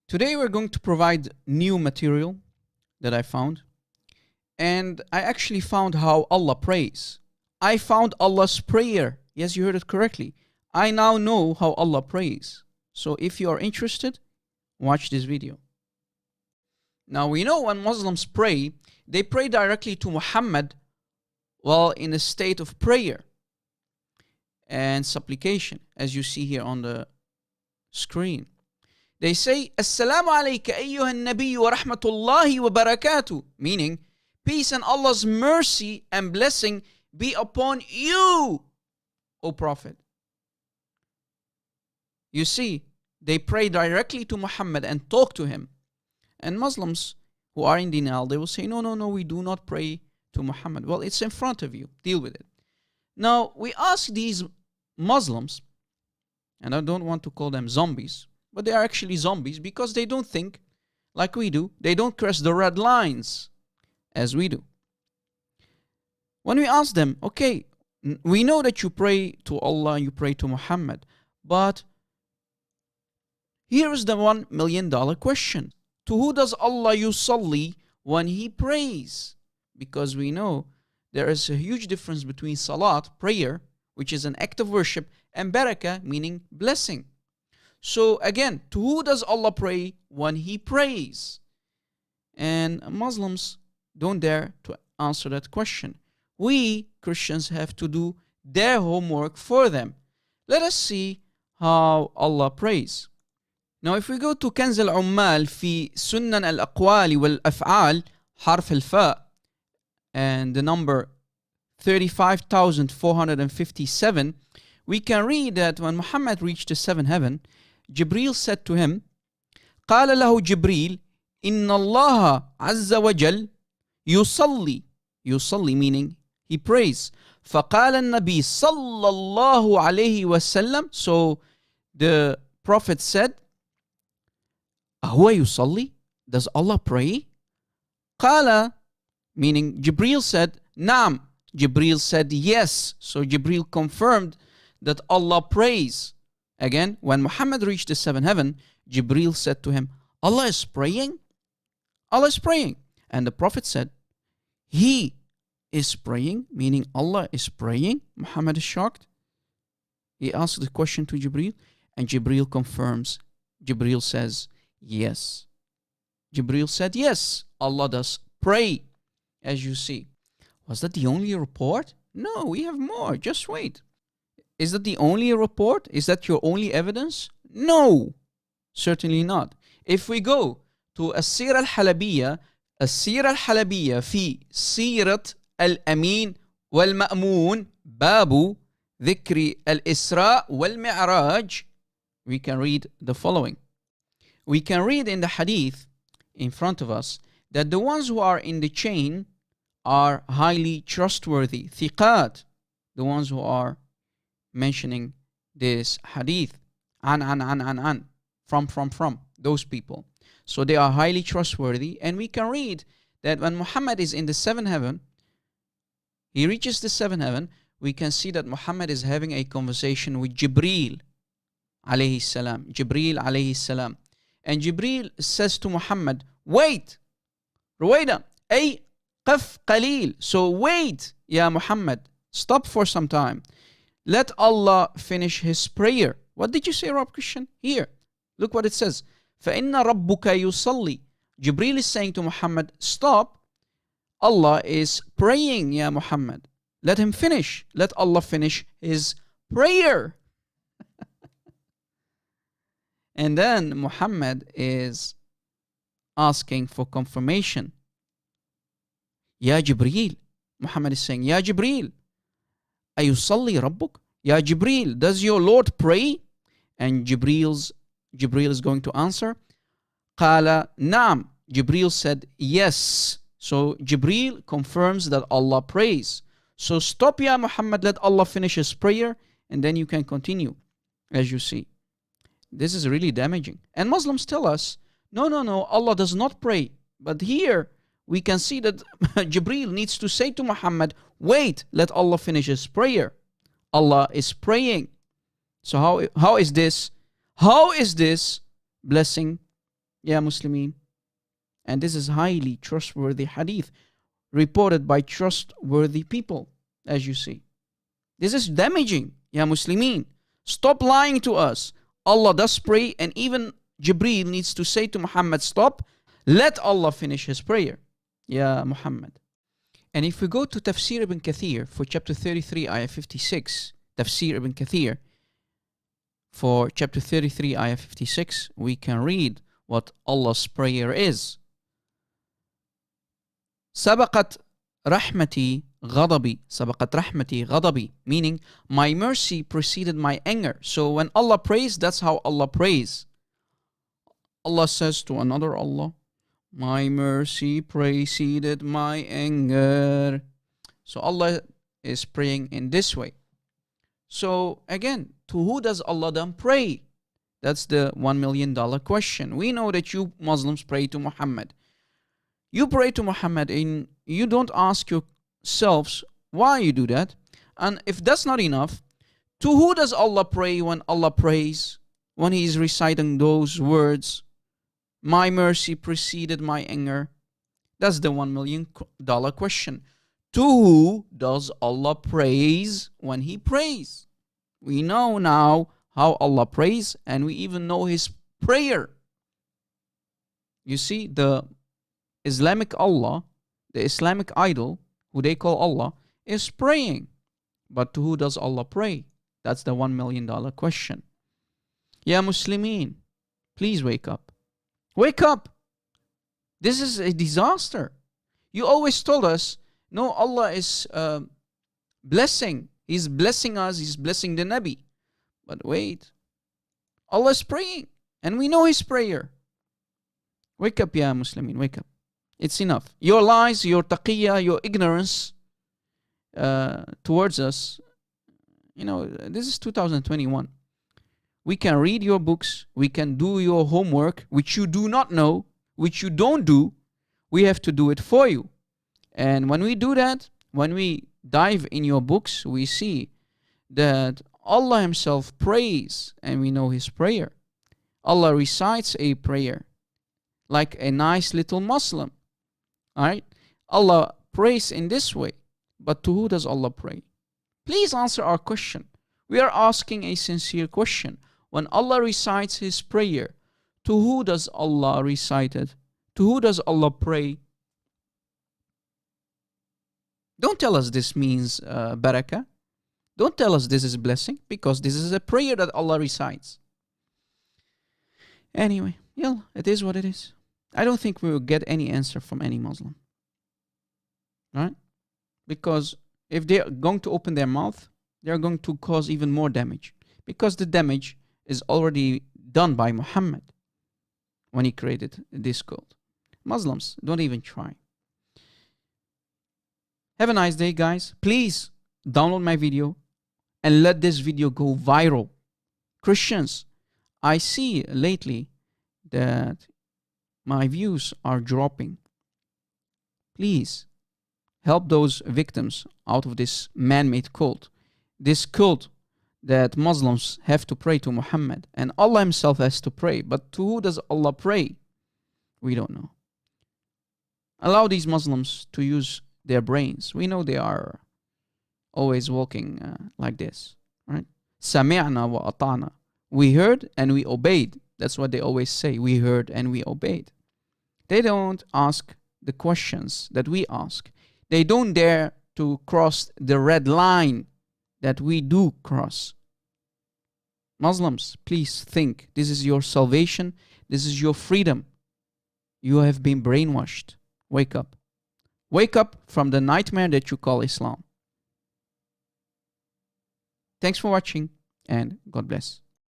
Today we're going to provide new material that I found. And I actually found how Allah prays. I found Allah's prayer. Yes, you heard it correctly. I now know how Allah prays. So if you are interested, watch this video. Now we know when Muslims pray, they pray directly to Muhammad while in a state of prayer and supplication, as you see here on the screen. They say, Assalamu alayka ayyuha an-nabiy wa rahmatullahi wa barakatuh, meaning, peace and Allah's mercy and blessing be upon you, O Prophet. You see, they pray directly to Muhammad and talk to him. And Muslims who are in denial, they will say, no, we do not pray to Muhammad. Well, it's in front of you. Deal with it. Now, we ask these Muslims, and I don't want to call them zombies, but they are actually zombies because they don't think like we do. They don't cross the red lines as we do. When we ask them, okay, we know that you pray to Allah, you pray to Muhammad, but here is the $1 million question. To who does Allah yusalli when He prays? Because we know there is a huge difference between salat, prayer, which is an act of worship, and barakah, meaning blessing. So again, to who does Allah pray when He prays? And Muslims don't dare to answer that question. We Christians have to do their homework for them. Let us see how Allah prays. Now if we go to كنز العمال في سنن الأقوال والأفعال حرف الفاء and the number 35,457, we can read that when Muhammad reached the seventh heaven, Jibreel said to him, قال له جبريل إن الله عز وجل يصلي meaning he prays. فقال النبي صلى الله عليه وسلم, so the Prophet said, أهو يصلي? Does Allah pray? قال, meaning Jibreel said, نعم. Jibreel said yes. So Jibreel confirmed that Allah prays. Again, when Muhammad reached the seventh heaven, Jibreel said to him, Allah is praying? Allah is praying. And the Prophet said, He is praying, meaning Allah is praying. Muhammad is shocked. He asked the question to Jibreel, and Jibreel confirms. Jibreel says, yes. Jibreel said, yes, Allah does pray, as you see. Was that the only report? No, we have more. Just wait. Is that the only report? Is that your only evidence? No, certainly not. If we go to السيرة الحلبية في سيرة الأمين والمأمون باب ذكر الإسراء والمعراج, we can read the following. We can read in the hadith in front of us that the ones who are in the chain are highly trustworthy, thiqat, the ones who are mentioning this hadith, from those people. So they are highly trustworthy, and we can read that when Muhammad is in the seventh heaven, he reaches the seventh heaven, we can see that Muhammad is having a conversation with Jibreel alayhi salam. Jibreel alayhi salam. And Jibreel says to Muhammad, wait, رويدا, أي قف قليل. So wait, Ya Muhammad, stop for some time. Let Allah finish His prayer. What did you say, Rob Christian? Here, look what it says. فَإِنَّ رَبُّكَ يُصَلِّي. Jibreel is saying to Muhammad, stop. Allah is praying, Ya Muhammad. Let him finish. Let Allah finish His prayer. And then Muhammad is asking for confirmation. Ya Jibreel. Muhammad is saying, Ya Jibreel, أيصلي ربك? Ya Jibreel, does your Lord pray? And Jibreel is going to answer, قال نعم. Jibreel said, yes. So Jibreel confirms that Allah prays. So stop, Ya Muhammad, let Allah finish His prayer, and then you can continue, as you see. This is really damaging. And Muslims tell us, no, Allah does not pray. But here, we can see that Jibreel needs to say to Muhammad, wait, let Allah finish His prayer. Allah is praying. So how is this? How is this blessing Ya Muslimin. And this is highly trustworthy hadith, reported by trustworthy people, as you see. This is damaging, Ya Muslimin. Stop lying to us. Allah does pray, and even Jibreel needs to say to Muhammad, stop, let Allah finish his prayer, Ya Muhammad. And if we go to Tafsir ibn Kathir for chapter 33, ayah 56, Tafsir ibn Kathir for chapter 33, ayah 56, we can read what Allah's prayer is. سبقت رحمتي غضبي, سبقت رحمتي غضبي, meaning my mercy preceded my anger. So when Allah prays, that's how Allah prays. Allah says to another Allah, my mercy preceded my anger. So Allah is praying in this way. So again, to who does Allah then pray? That's the $1 million question. We know that you Muslims pray to Muhammad. You pray to Muhammad and you don't ask yourselves why you do that. And if that's not enough, to who does Allah pray when Allah prays? When He is reciting those words, my mercy preceded my anger. That's the $1 million question. To who does Allah praise when He prays? We know now how Allah prays, and we even know His prayer. You see, the Islamic Allah, the Islamic idol, who they call Allah, is praying. But to who does Allah pray? That's the $1 million question. Ya Muslimin, please wake up. Wake up. This is a disaster. You always told us, no, Allah is blessing. He's blessing us. He's blessing the Nabi. But wait. Allah is praying. And we know His prayer. Wake up, Ya Muslimin. Wake up. It's enough. Your lies, your taqiyya, your ignorance towards us. You know, this is 2021. We can read your books. We can do your homework, which you do not know, which you don't do. We have to do it for you. And when we do that, when we dive in your books, we see that Allah Himself prays, and we know His prayer. Allah recites a prayer like a nice little Muslim. Alright? Allah prays in this way. But to who does Allah pray? Please answer our question. We are asking a sincere question. When Allah recites His prayer, to who does Allah recite it? To who does Allah pray? Don't tell us this means barakah. Don't tell us this is blessing, because this is a prayer that Allah recites. Anyway, yeah, it is what it is. I don't think we will get any answer from any Muslim. Right? Because if they are going to open their mouth, they are going to cause even more damage. Because the damage is already done by Muhammad when he created this cult. Muslims, don't even try. Have a nice day, guys. Please download my video and let this video go viral. Christians, I see lately that my views are dropping. Please help those victims out of this man-made cult. This cult that Muslims have to pray to Muhammad, and Allah Himself has to pray. But to who does Allah pray? We don't know. Allow these Muslims to use their brains. We know they are always walking like this, right? Sami'na wa ata'na. We heard and we obeyed. That's what they always say. We heard and we obeyed. They don't ask the questions that we ask. They don't dare to cross the red line that we do cross. Muslims, please think. This is your salvation. This is your freedom. You have been brainwashed. Wake up. Wake up from the nightmare that you call Islam. Thanks for watching, and God bless.